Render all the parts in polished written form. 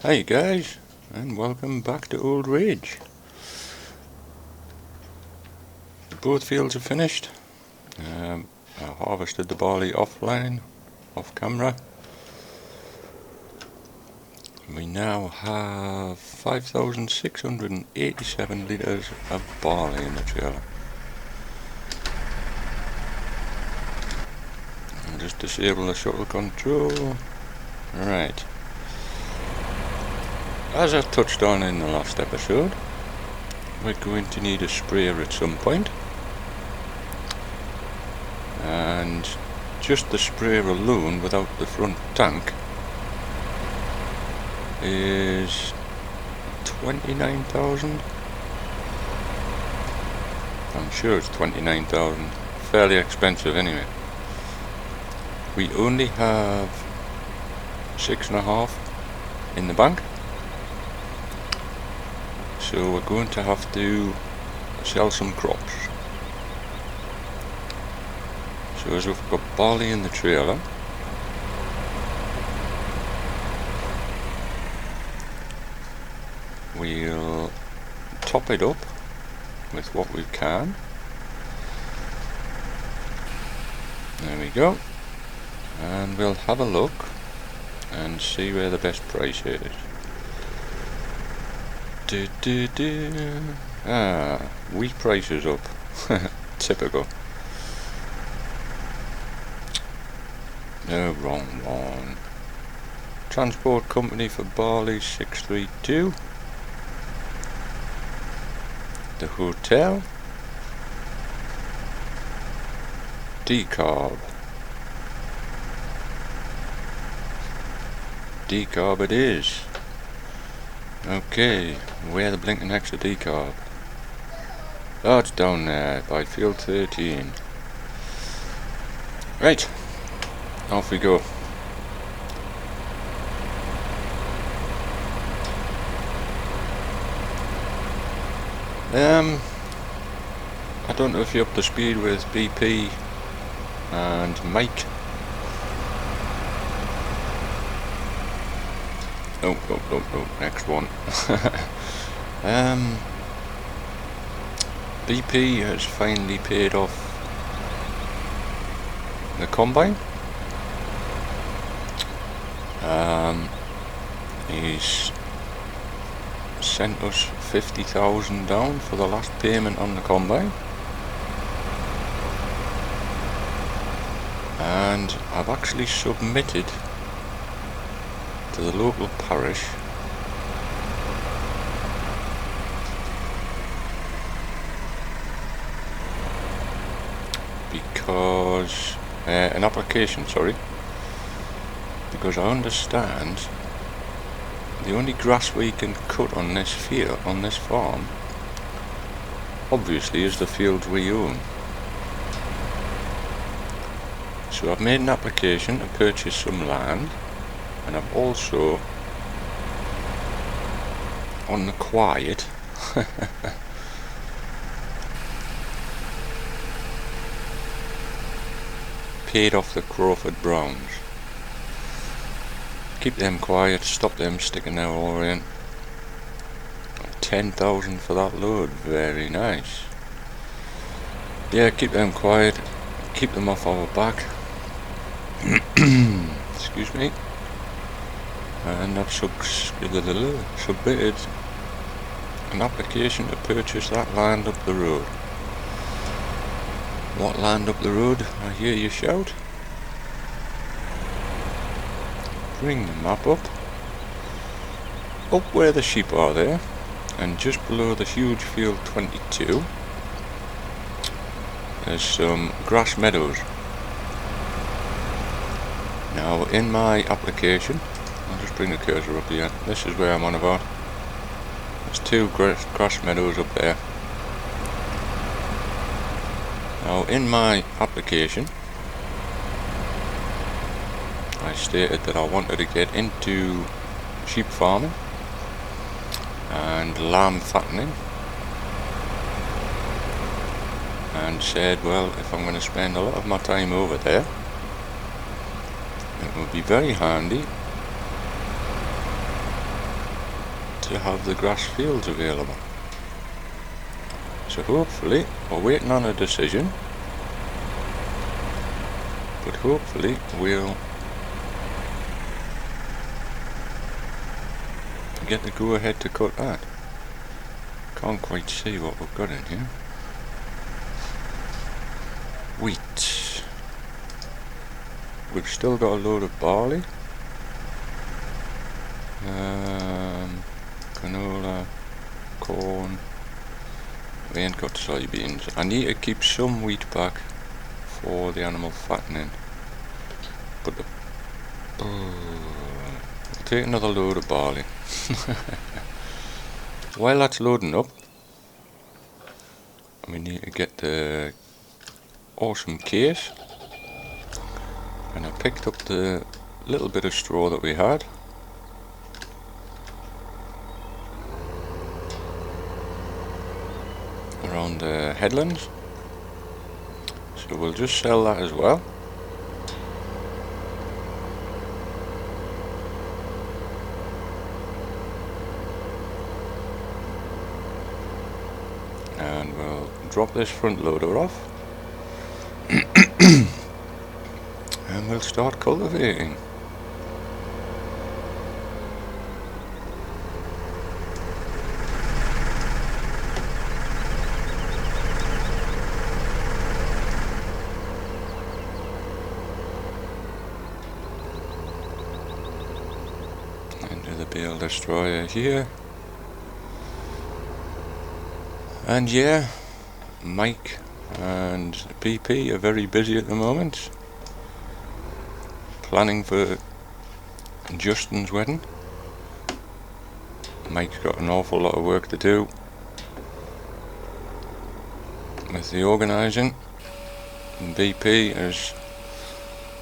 Hey guys, and welcome back to Old Rage. Both fields are finished. I harvested the barley offline, off camera. We now have 5,687 litres of barley in the trailer. I'll just disable the shuttle control. Right. As I touched on in the last episode, we're going to need a sprayer at some point. And just the sprayer alone without the front tank is 29,000. I'm sure it's 29,000. Fairly expensive anyway. We only have 6.5 in the bank, so we're going to have to sell some crops. So as we've got barley in the trailer, we'll top it up with what we can. There we go. And we'll have a look and see where the best price is. Wheat price is up. Typical. No, wrong one. Transport company for barley 632. The hotel. Decarb. Decarb it is. Okay, where the blinking heck's the decarb? Oh, it's down there by field 13. Right, off we go. I don't know if you're up to speed with BP and Mike. Oh, next one. BP has finally paid off the combine. He's sent us 50,000 down for the last payment on the combine. And I've actually submitted to the local parish because an application, because I understand the only grass we can cut on this field, on this farm, obviously is the fields we own. So I've made an application to purchase some land, and I've also, on the quiet, paid off the Crawford Browns. Keep them quiet, stop them sticking their oar in. 10,000 for that load, very nice. Yeah, keep them quiet, keep them off our back. Excuse me. And I've submitted an application to purchase that land up the road. What land up the road? I hear you shout. Bring the map up. Up where the sheep are there, and just below the huge field 22, there's some grass meadows. Now in my application, I'll just bring the cursor up here, this is where I'm on about. There's two grass meadows up there. Now in my application, I stated that I wanted to get into sheep farming and lamb fattening, and said, well, if I'm going to spend a lot of my time over there, it would be very handy to have the grass fields available. So hopefully, we're waiting on a decision, but hopefully we'll get the go ahead to cut that. Can't quite see what we've got in here. Wheat. We've still got a load of barley. Canola, corn. We ain't got soybeans. I need to keep some wheat back for the animal fattening. But we'll take another load of barley. While that's loading up, we need to get the awesome case. And I picked up the little bit of straw that we had. Around the headlands. So we'll just sell that as well. And we'll drop this front loader off. And we'll start cultivating. Into the bale destroyer here. And yeah, Mike and PP are very busy at the moment, planning for Justin's wedding. Mike's got an awful lot of work to do with the organising. BP has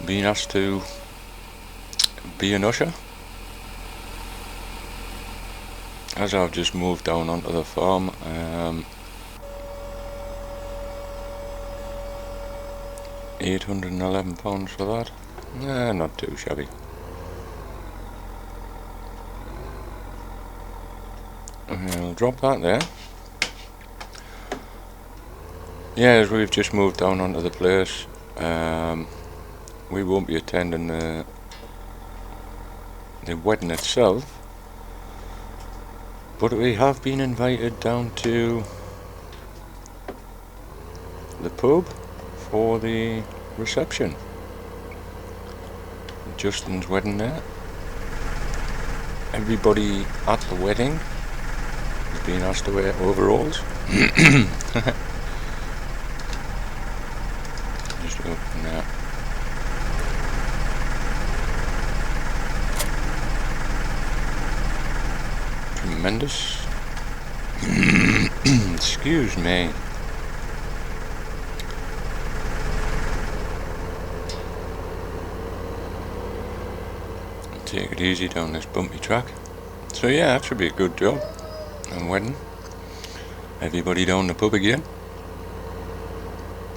been asked to be an usher, as I've just moved down onto the farm. £811 for that. Not too shabby. I'll drop that there. Yeah, as we've just moved down onto the place, we won't be attending the wedding itself, but we have been invited down to the pub for the reception. Justin's wedding there. Everybody at the wedding has been asked to wear overalls. Just open that. Tremendous. Excuse me. Take it easy down this bumpy track. So yeah, that should be a good job. And wedding. Everybody down the pub again.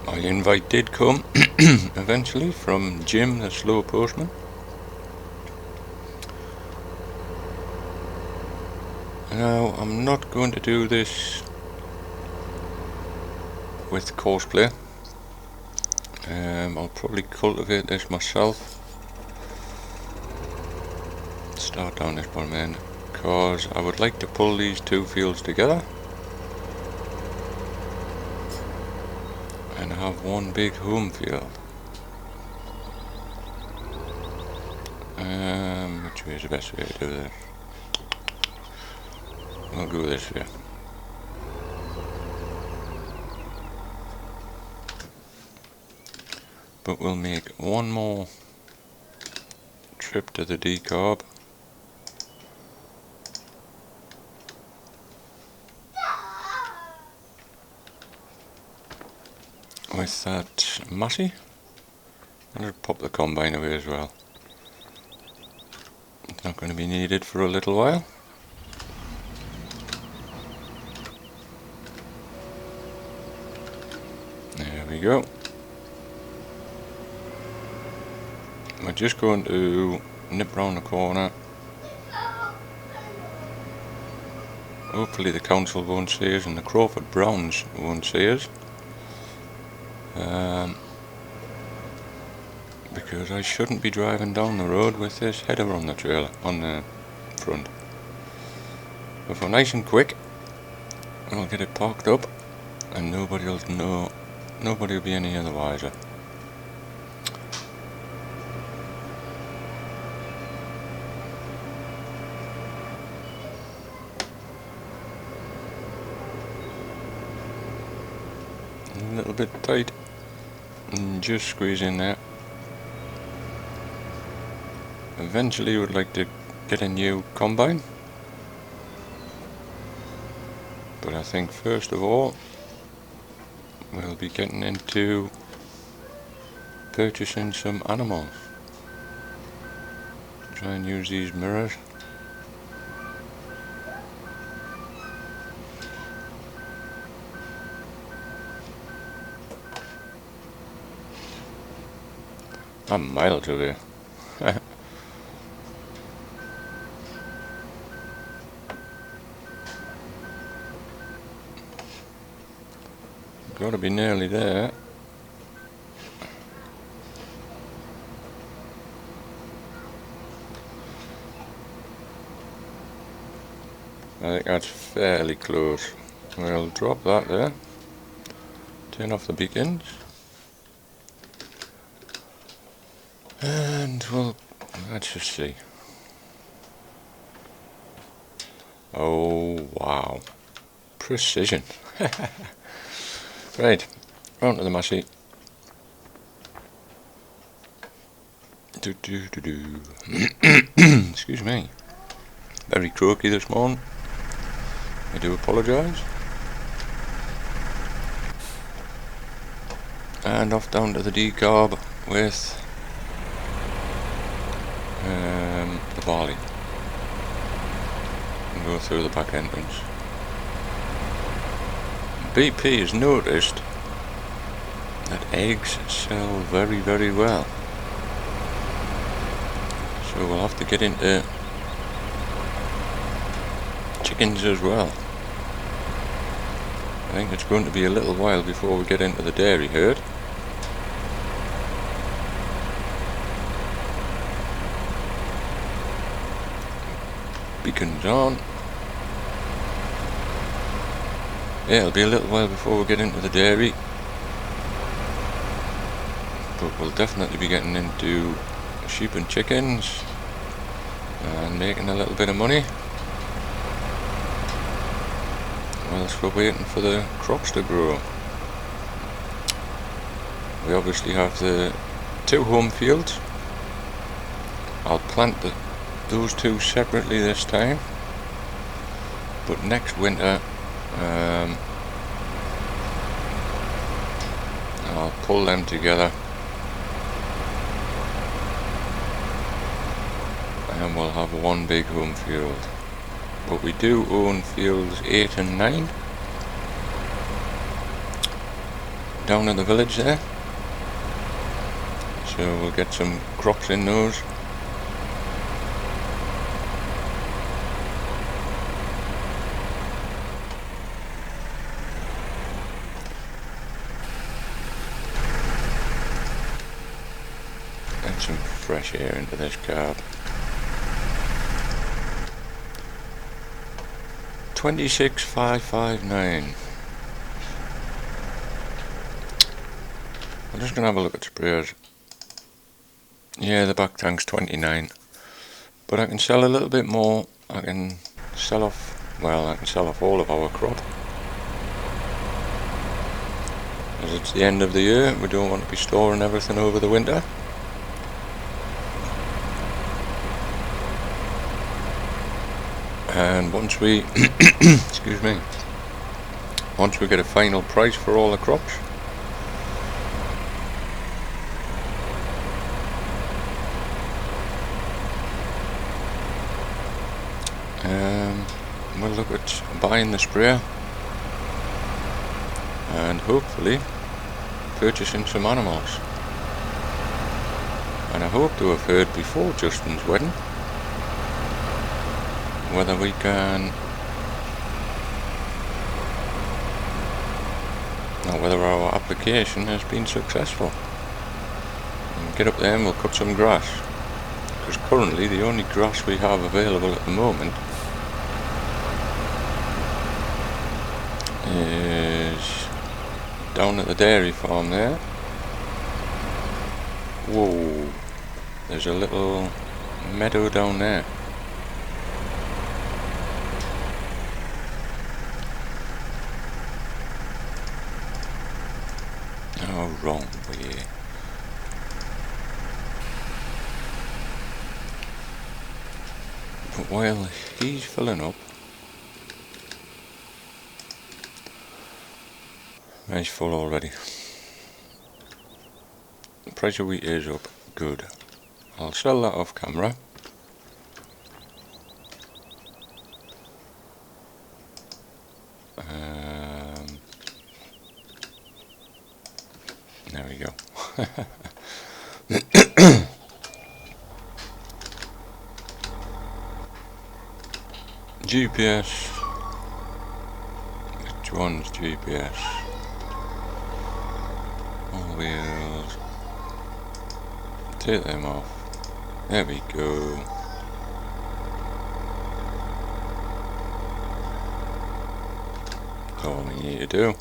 My invite did come eventually from Jim, the slow postman. Now, I'm not going to do this with cosplay. I'll probably cultivate this myself. Start down this bottom end, because I would like to pull these two fields together and have one big home field. Which way is the best way to do this? I'll go this way. But we'll make one more trip to the decarb. With that Massey. And I'll pop the combine away as well. It's not going to be needed for a little while. There we go. We're just going to nip round the corner Hopefully the council won't see us and the Crawford Browns won't see us. Because I shouldn't be driving down the road with this header on the trailer, on the front. If we're nice and quick, we'll get it parked up and nobody will know, nobody will be any other wiser. A little bit tight, and just squeeze in there. Eventually would like to get a new combine, but I think first of all we'll be getting into purchasing some animals. Try and use these mirrors. I'm miles away. Gotta be nearly there. I think that's fairly close. We'll drop that there. Turn off the beacons. And we'll, let's just see. Oh wow, precision. Right, round to the mashie. Excuse me, very croaky this morning. I do apologise. And off down to the decarb with the barley. And go through the back entrance. BP has noticed that eggs sell very, very well. So we'll have to get into chickens as well. I think it's going to be a little while before we get into the dairy herd. Beacons on. Yeah, it'll be a little while before we get into the dairy, but we'll definitely be getting into sheep and chickens and making a little bit of money whilst we're waiting for the crops to grow. We obviously have the 2 home fields. I'll plant those 2 separately this time, but next winter I'll pull them together and we'll have one big home field. But we do own fields 8 and 9 down in the village there, so we'll get some crops in those. Some fresh air into this carb. 26,559. I'm just gonna have a look at sprayers. Yeah, the back tank's 29, but I can sell a little bit more. I can sell off, well, I can sell off all of our crop, as it's the end of the year. We don't want to be storing everything over the winter. And once we excuse me, once we get a final price for all the crops, we'll look at buying the sprayer and hopefully purchasing some animals. And I hope to have heard before Justin's wedding whether we can Now whether our application has been successful. And get up there and we'll cut some grass. Because currently the only grass we have available at the moment is down at the dairy farm there. Whoa, there's a little meadow down there. Oh, wrong way. But while he's filling up, he's full already. The price of wheat is up. Good. I'll sell that off camera. There we go. GPS. Which one's GPS? All wheels. Take them off. There we go. That's all we need to do.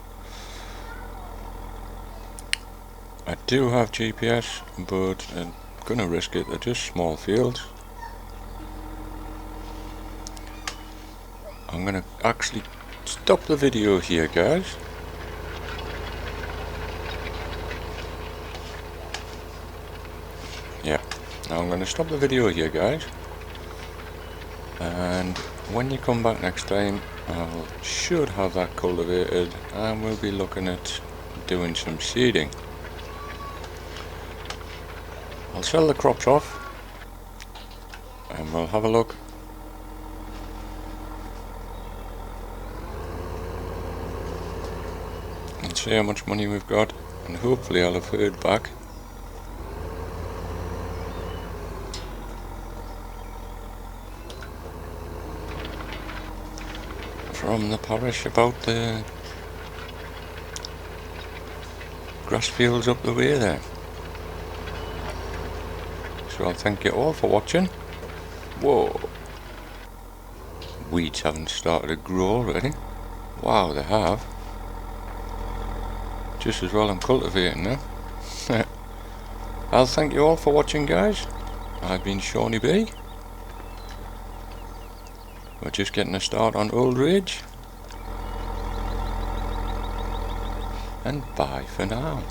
I do have GPS, but I'm gonna risk it. They're just small fields. I'm gonna actually stop the video here, guys. Yeah, now I'm gonna stop the video here, guys. And when you come back next time, I should have that cultivated, and we'll be looking at doing some seeding. I'll sell the crops off and we'll have a look and see how much money we've got, and hopefully I'll have heard back from the parish about the grass fields up the way there. So I'll thank you all for watching. Whoa. Weeds haven't started to grow already. Wow, they have. Just as well I'm cultivating now. I'll thank you all for watching, guys. I've been Shawnee B. We're just getting a start on Old Rage. And bye for now.